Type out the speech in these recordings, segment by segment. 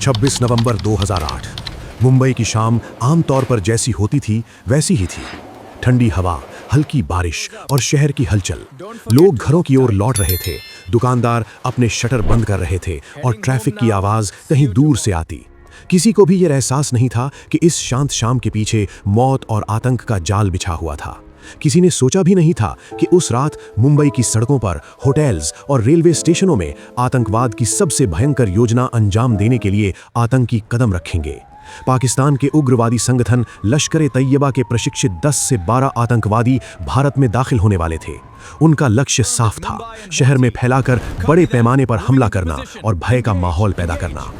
26 नवंबर 2008। मुंबई की शाम आमतौर पर जैसी होती थी वैसी ही थी। ठंडी हवा, हल्की बारिश और शहर की हलचल। लोग घरों की ओर लौट रहे थे, दुकानदार अपने शटर बंद कर रहे थे और ट्रैफिक की आवाज कहीं दूर से आती। किसी को भी यह एहसास नहीं था कि इस शांत शाम के पीछे मौत और आतंक का जाल बिछा हुआ था। किसी ने सोचा भी नहीं था कि उस रात मुंबई की सड़कों पर, होटल्स और रेलवे स्टेशनों में आतंकवाद की सबसे भयंकर योजना अंजाम देने के लिए आतंकी कदम रखेंगे। पाकिस्तान के उग्रवादी संगठन लश्कर-ए-तैयबा के प्रशिक्षित 10 से 12 आतंकवादी भारत में दाखिल होने वाले थे। उनका लक्ष्य साफ था, शहर में फैलाकर बड़े पैमाने पर हमला करना और भय का माहौल पैदा करना।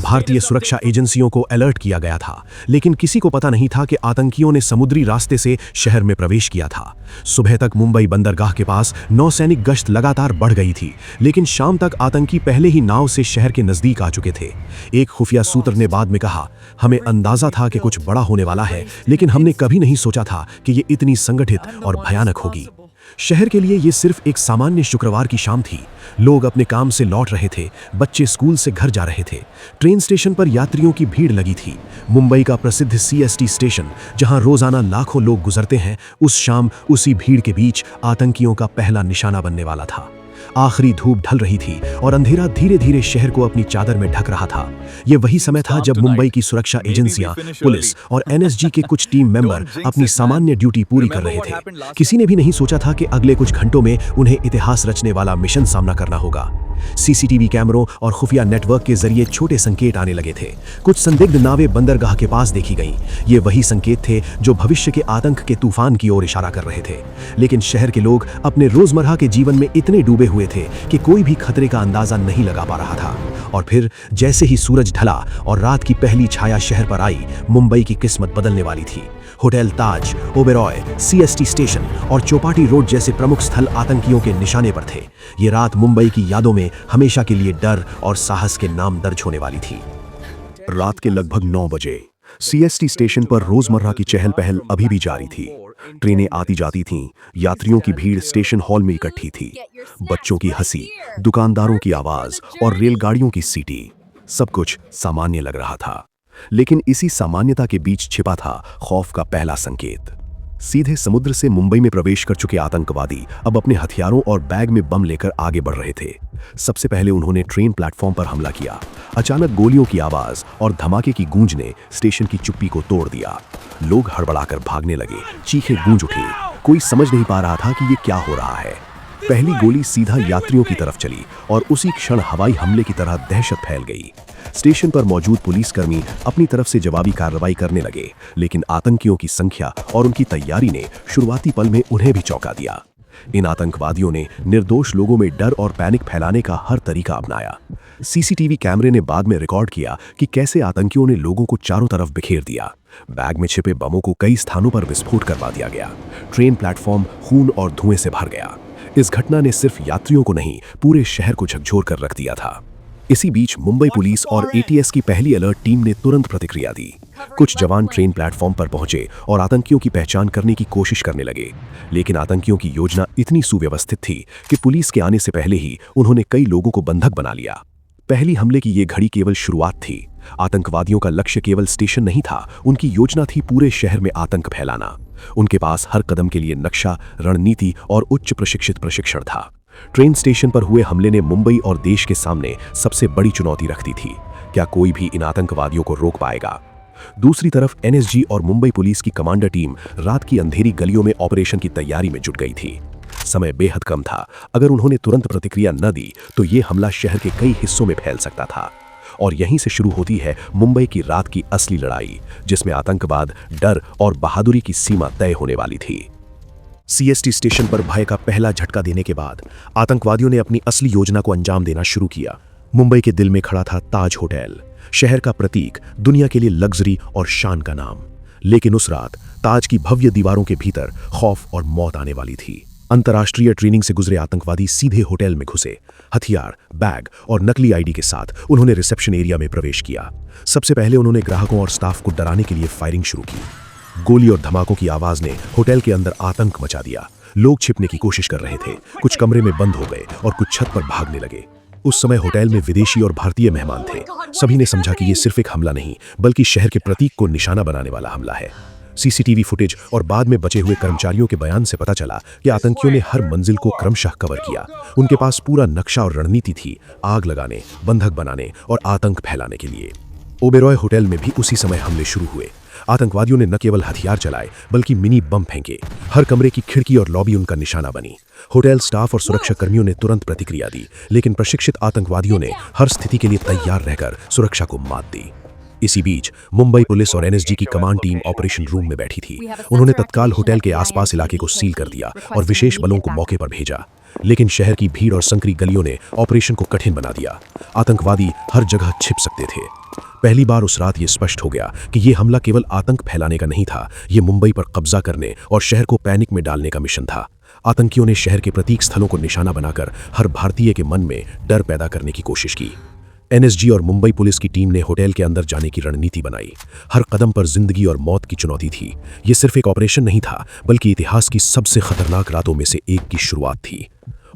भारतीय सुरक्षा एजेंसियों को अलर्ट किया गया था, लेकिन किसी को पता नहीं था कि आतंकियों ने समुद्री रास्ते से शहर में प्रवेश किया था। सुबह तक मुंबई बंदरगाह के पास नौसैनिक गश्त लगातार बढ़ गई थी, लेकिन शाम तक आतंकी पहले ही नाव से शहर के नजदीक आ चुके थे। एक खुफिया सूत्र ने बाद में कहा, हमें अंदाजा था कि कुछ बड़ा होने वाला है, लेकिन हमने कभी नहीं सोचा था कि ये इतनी संगठित और भयानक होगी। शहर के लिए ये सिर्फ एक सामान्य शुक्रवार की शाम थी। लोग अपने काम से लौट रहे थे, बच्चे स्कूल से घर जा रहे थे। ट्रेन स्टेशन पर यात्रियों की भीड़ लगी थी। मुंबई का प्रसिद्ध CST स्टेशन, जहां रोजाना लाखों लोग गुजरते हैं, उस शाम उसी भीड़ के बीच आतंकियों का पहला निशाना बनने वाला था। आखिरी धूप ढल रही थी और अंधेरा धीरे धीरे शहर को अपनी चादर में ढक रहा था। यह वही समय था जब मुंबई की सुरक्षा एजेंसियां, पुलिस और NSG के कुछ टीम मेंबर अपनी सामान्य ड्यूटी पूरी कर रहे थे। किसी ने भी नहीं सोचा था कि अगले कुछ घंटों में उन्हें इतिहास रचने वाला मिशन सामना करना होगा। CCTV कैमरों और खुफिया नेटवर्क के जरिए छोटे संकेत आने लगे थे। कुछ संदिग्ध नावें बंदरगाह के पास देखी गईं। ये वही संकेत थे जो भविष्य के आतंक के तूफान की ओर इशारा कर रहे थे। लेकिन शहर के लोग अपने रोजमर्रा के जीवन में इतने डूबे हुए थे कि कोई भी खतरे का अंदाजा नहीं लगा पा रहा था। और फिर जैसे ही सूरज ढला और रात की पहली छाया शहर पर आई, मुंबई की किस्मत बदलने वाली थी। होटल ताज, ओबेरॉय, CST स्टेशन और चौपाटी रोड जैसे प्रमुख स्थल आतंकियों के निशाने पर थे। ये रात मुंबई की यादों में हमेशा के लिए डर और साहस के नाम दर्ज होने वाली थी। रात के लगभग 9 बजे CST स्टेशन पर रोजमर्रा की चहल पहल अभी भी जारी थी। ट्रेनें आती जाती थीं, यात्रियों की भीड़ स्टेशन हॉल में इकट्ठी थी। बच्चों की हंसी, दुकानदारों की आवाज और रेलगाड़ियों की सीटी, सब कुछ सामान्य लग रहा था। लेकिन इसी सामान्यता के बीच छिपा था खौफ का पहला संकेत। सीधे समुद्र से मुंबई में प्रवेश कर चुके आतंकवादी अब अपने हथियारों और बैग में बम लेकर आगे बढ़ रहे थे। सबसे पहले उन्होंने ट्रेन प्लेटफॉर्म पर हमला किया। अचानक गोलियों की आवाज और धमाके की गूंज ने स्टेशन की चुप्पी को तोड़ दिया। लोग हड़बड़ाकर भागने लगे, चीखें गूंज उठी। कोई समझ नहीं पा रहा था कि ये क्या हो रहा है। पहली गोली सीधा यात्रियों की तरफ चली और उसी क्षण हवाई हमले की तरह दहशत फैल गई। स्टेशन पर मौजूद पुलिसकर्मी अपनी तरफ से जवाबी कार्रवाई करने लगे, लेकिन आतंकियों की संख्या और उनकी तैयारी ने शुरुआती पल में उन्हें भी चौंका दिया। इन आतंकवादियों ने निर्दोष लोगों में डर और पैनिक फैलाने का हर तरीका अपनाया। CCTV कैमरे ने बाद में रिकॉर्ड किया कि कैसे आतंकियों ने लोगों को चारों तरफ बिखेर दिया। बैग में छिपे बमों को कई स्थानों पर विस्फोट करवा दिया गया। ट्रेन प्लेटफॉर्म खून और धुएं से भर गया। इस घटना ने सिर्फ यात्रियों को नहीं, पूरे शहर को झकझोर कर रख दिया था। इसी बीच मुंबई पुलिस और ATS की पहली अलर्ट टीम ने तुरंत प्रतिक्रिया दी। कुछ जवान ट्रेन प्लेटफॉर्म पर पहुंचे और आतंकियों की पहचान करने की कोशिश करने लगे, लेकिन आतंकियों की योजना इतनी सुव्यवस्थित थी कि पुलिस के आने से पहले ही उन्होंने कई लोगों को बंधक बना लिया। पहली हमले की ये घड़ी केवल शुरुआत थी। आतंकवादियों का लक्ष्य केवल स्टेशन नहीं था, उनकी योजना थी पूरे शहर में आतंक फैलाना। उनके पास हर कदम के लिए नक्शा, रणनीति और उच्च प्रशिक्षित प्रशिक्षण था। ट्रेन स्टेशन पर हुए हमले ने मुंबई और देश के सामने सबसे बड़ी चुनौती रख दी थी। क्या कोई भी इन आतंकवादियों को रोक पाएगा? दूसरी तरफ NSG और मुंबई पुलिस की कमांडर टीम रात की अंधेरी गलियों में ऑपरेशन की तैयारी में जुट गई थी। समय बेहद कम था। अगर उन्होंने तुरंत प्रतिक्रिया न दी तो ये हमला शहर के कई हिस्सों में फैल सकता था। और यहीं से शुरू होती है मुंबई की रात की असली लड़ाई, जिसमें आतंकवाद, डर और बहादुरी की सीमा तय होने वाली थी। CST स्टेशन पर भय का पहला झटका देने के बाद आतंकवादियों ने अपनी असली योजना को अंजाम देना शुरू किया। मुंबई के दिल में खड़ा था ताज होटल, शहर का प्रतीक, दुनिया के लिए लग्जरी और शान का नाम। लेकिन उस रात ताज की भव्य दीवारों के भीतर खौफ और मौत आने वाली थी। अंतर्राष्ट्रीय ट्रेनिंग से गुजरे आतंकवादी सीधे होटल में घुसे। हथियार, बैग और नकली ID के साथ उन्होंने रिसेप्शन एरिया में प्रवेश किया। सबसे पहले उन्होंने ग्राहकों और स्टाफ को डराने के लिए फायरिंग शुरू की। गोली और धमाकों की आवाज ने होटल के अंदर आतंक मचा दिया। लोग छिपने की कोशिश कर रहे थे, कुछ कमरे में बंद हो गए और कुछ छत पर भागने लगे। उस समय होटल में विदेशी और भारतीय मेहमान थे। सभी ने समझा कि ये सिर्फ एक हमला नहीं बल्कि शहर के प्रतीक को निशाना बनाने वाला हमला है। सीसीटीवी फुटेज और बाद में बचे हुए कर्मचारियों के बयान से पता चला कि आतंकियों ने हर मंजिल को क्रमशः कवर किया। उनके पास पूरा नक्शा और रणनीति थी, आग लगाने, बंधक बनाने और आतंक फैलाने के लिए। ओबेरॉय होटल में भी उसी समय हमले शुरू हुए। आतंकवादियों ने न केवल हथियार चलाए बल्कि मिनी बम फेंके। हर कमरे की खिड़की और लॉबी उनका निशाना बनी। होटल स्टाफ और सुरक्षा कर्मियों ने तुरंत प्रतिक्रिया दी, लेकिन प्रशिक्षित आतंकवादियों ने हर स्थिति के लिए तैयार रहकर सुरक्षा को मात दी। इसी बीच मुंबई पुलिस और एनएसजी की कमांड टीम ऑपरेशन रूम में बैठी थी। उन्होंने तत्काल होटल के आसपास इलाके को सील कर दिया और विशेष बलों को मौके पर भेजा। लेकिन शहर की भीड़ और संकरी गलियों ने ऑपरेशन को कठिन बना दिया। आतंकवादी हर जगह छिप सकते थे। पहली बार उस रात ये स्पष्ट हो गया कि ये हमला केवल आतंक फैलाने का नहीं था, ये मुंबई पर कब्जा करने और शहर को पैनिक में डालने का मिशन था। आतंकियों ने शहर के प्रतीक स्थलों को निशाना बनाकर हर भारतीय के मन में डर पैदा करने की कोशिश की। एनएसजी और मुंबई पुलिस की टीम ने होटल के अंदर जाने की रणनीति बनाई। हर कदम पर जिंदगी और मौत की चुनौती थी। ये सिर्फ एक ऑपरेशन नहीं था बल्कि इतिहास की सबसे खतरनाक रातों में से एक की शुरुआत थी।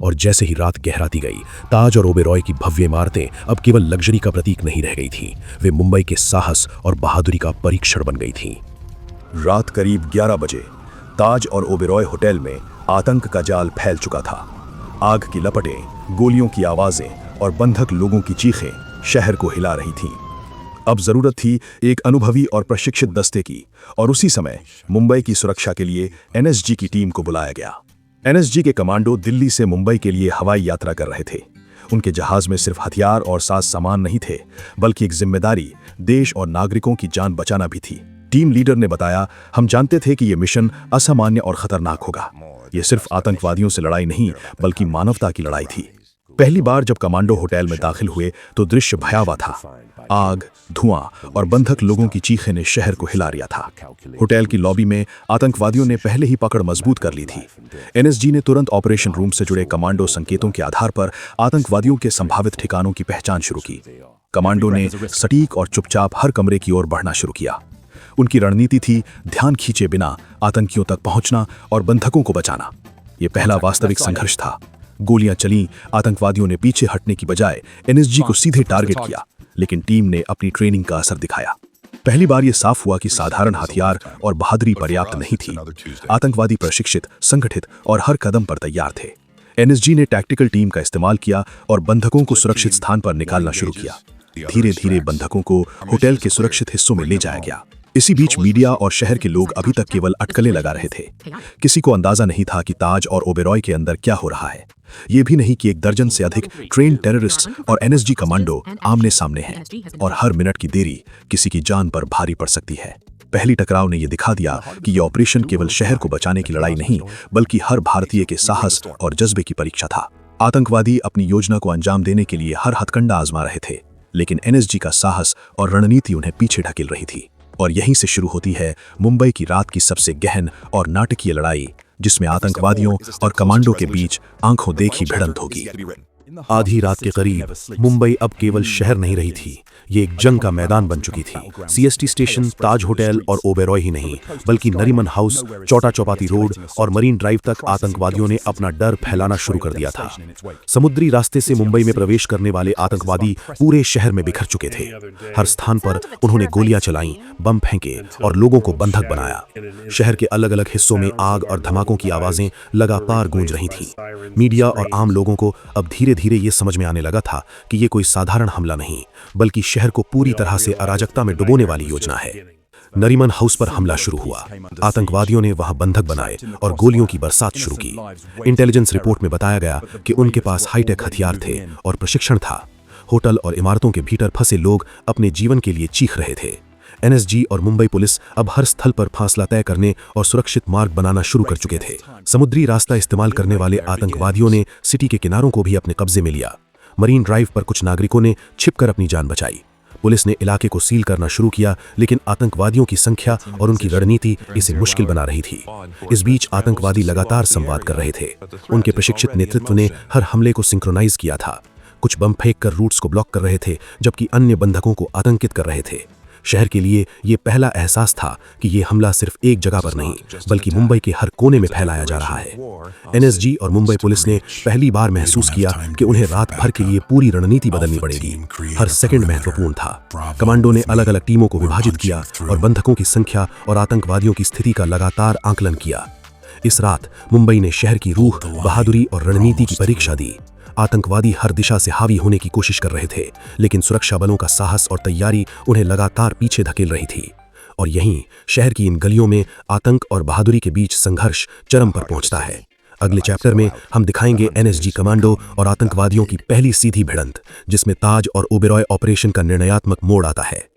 और जैसे ही रात गहराती गई, ताज और ओबेरॉय की भव्य इमारतें अब केवल लग्जरी का प्रतीक नहीं रह गई थी, वे मुंबई के साहस और बहादुरी का परीक्षण बन गई थीं। रात करीब 11 बजे ताज और ओबेरॉय होटल में आतंक का जाल फैल चुका था। आग की लपटें, गोलियों की आवाजें और बंधक लोगों की चीखें शहर को हिला रही थीं। अब जरूरत थी एक अनुभवी और प्रशिक्षित दस्ते की, और उसी समय मुंबई की सुरक्षा के लिए एनएसजी की टीम को बुलाया गया। एनएसजी के कमांडो दिल्ली से मुंबई के लिए हवाई यात्रा कर रहे थे। उनके जहाज में सिर्फ हथियार और साज सामान नहीं थे, बल्कि एक जिम्मेदारी, देश और नागरिकों की जान बचाना भी थी। टीम लीडर ने बताया, हम जानते थे कि यह मिशन असामान्य और खतरनाक होगा। यह सिर्फ आतंकवादियों से लड़ाई नहीं बल्कि मानवता की लड़ाई थी। पहली बार जब कमांडो होटल में दाखिल हुए तो दृश्य भयावह था। आग, धुआं और बंधक लोगों की चीखें ने शहर को हिला दिया था। होटल की लॉबी में आतंकवादियों ने पहले ही पकड़ मजबूत कर ली थी। एनएसजी ने तुरंत ऑपरेशन रूम से जुड़े कमांडो संकेतों के आधार पर आतंकवादियों के संभावित ठिकानों की पहचान शुरू की। कमांडो ने सटीक और चुपचाप हर कमरे की ओर बढ़ना शुरू किया। उनकी रणनीति थी ध्यान खींचे बिना आतंकियों तक पहुंचना और बंधकों को बचाना। यह पहला वास्तविक संघर्ष था। गोलियां चली, आतंकवादियों ने पीछे हटने की बजाय एनएसजी को सीधे टारगेट किया, लेकिन टीम ने अपनी ट्रेनिंग का असर दिखाया। पहली बार यह साफ हुआ कि साधारण हथियार और बहादुरी पर्याप्त नहीं थी। आतंकवादी प्रशिक्षित, संगठित और हर कदम पर तैयार थे। एनएसजी ने टैक्टिकल टीम का इस्तेमाल किया और बंधकों को सुरक्षित स्थान पर निकालना शुरू किया। धीरे धीरे बंधकों को होटल के सुरक्षित हिस्सों में ले जाया गया। इसी बीच मीडिया और शहर के लोग अभी तक केवल अटकलें लगा रहे थे। किसी को अंदाजा नहीं था कि ताज और ओबेरॉय के अंदर क्या हो रहा है। ये भी नहीं कि एक दर्जन से अधिक ट्रेन टेररिस्ट और एनएसजी कमांडो आमने सामने हैं, और हर मिनट की देरी किसी की जान पर भारी पड़ सकती है। पहली टकराव ने यह दिखा दिया कि यह ऑपरेशन केवल शहर को बचाने की लड़ाई नहीं बल्कि हर भारतीय के साहस और जज्बे की परीक्षा था। आतंकवादी अपनी योजना को अंजाम देने के लिए हर हथकंडा आजमा रहे थे, लेकिन एनएसजी का साहस और रणनीति उन्हें पीछे ढकेल रही थी। और यहीं से शुरू होती है मुंबई की रात की सबसे गहन और नाटकीय लड़ाई, जिसमें आतंकवादियों और कमांडो के बीच आंखों देखी भिड़ंत होगी। आधी रात के करीब मुंबई अब केवल शहर नहीं रही थी, ये एक जंग का मैदान बन चुकी थी। सीएसटी स्टेशन, ताज होटल और ओबेरॉय ही नहीं बल्कि नरीमन हाउस, चौटा चौपाती रोड और मरीन ड्राइव तक आतंकवादियों ने अपना डर फैलाना शुरू कर दिया था। समुद्री रास्ते से मुंबई में प्रवेश करने वाले आतंकवादी पूरे शहर में बिखर चुके थे। हर स्थान पर उन्होंने गोलियां चलाईं, बम फेंके और लोगों को बंधक बनाया। शहर के अलग अलग हिस्सों में आग और धमाकों की आवाजें लगातार गूंज रही थीं। मीडिया और आम लोगों को अब धीरे धीरे ये समझ में आने लगा था कि ये कोई साधारण हमला नहीं बल्कि शहर को पूरी तरह से अराजकता में डुबोने वाली योजना है। नरीमन हाउस पर हमला शुरू हुआ। आतंकवादियों ने वहां बंधक बनाए और गोलियों की बरसात शुरू की। इंटेलिजेंस रिपोर्ट में बताया गया कि उनके पास हाईटेक हथियार थे और प्रशिक्षण था। होटल और इमारतों के भीतर फंसे लोग अपने जीवन के लिए चीख रहे थे। एनएसजी और मुंबई पुलिस अब हर स्थल पर फासला तय करने और सुरक्षित मार्ग बनाना शुरू कर चुके थे। समुद्री रास्ता इस्तेमाल करने वाले आतंकवादियों ने सिटी के किनारों को भी अपने कब्जे में लिया। मरीन ड्राइव पर कुछ नागरिकों ने छिपकर अपनी जान बचाई। पुलिस ने इलाके को सील करना शुरू किया, लेकिन आतंकवादियों की संख्या और उनकी रणनीति इसे मुश्किल बना रही थी। इस बीच आतंकवादी लगातार संवाद कर रहे थे। उनके प्रशिक्षित नेतृत्व ने हर हमले को सिंक्रोनाइज किया था। कुछ बम फेंक कर रूट्स को ब्लॉक कर रहे थे, जबकि अन्य बंधकों को आतंकित कर रहे थे। शहर के लिए ये पहला एहसास था कि ये हमला सिर्फ एक जगह पर नहीं बल्कि मुंबई के हर कोने में फैलाया जा रहा है। एनएसजी और मुंबई पुलिस ने पहली बार महसूस किया कि उन्हें रात भर के लिए पूरी रणनीति बदलनी पड़ेगी। हर सेकंड महत्वपूर्ण था। कमांडो ने अलग अलग टीमों को विभाजित किया और बंधकों की संख्या और आतंकवादियों की स्थिति का लगातार आकलन किया। इस रात मुंबई ने शहर की रूह, बहादुरी और रणनीति की परीक्षा दी। आतंकवादी हर दिशा से हावी होने की कोशिश कर रहे थे, लेकिन सुरक्षा बलों का साहस और तैयारी उन्हें लगातार पीछे धकेल रही थी। और यहीं शहर की इन गलियों में आतंक और बहादुरी के बीच संघर्ष चरम पर पहुंचता है। अगले चैप्टर में हम दिखाएंगे एनएसजी कमांडो और आतंकवादियों की पहली सीधी भिड़ंत, जिसमें ताज और ओबेरॉय ऑपरेशन का निर्णयात्मक मोड़ आता है।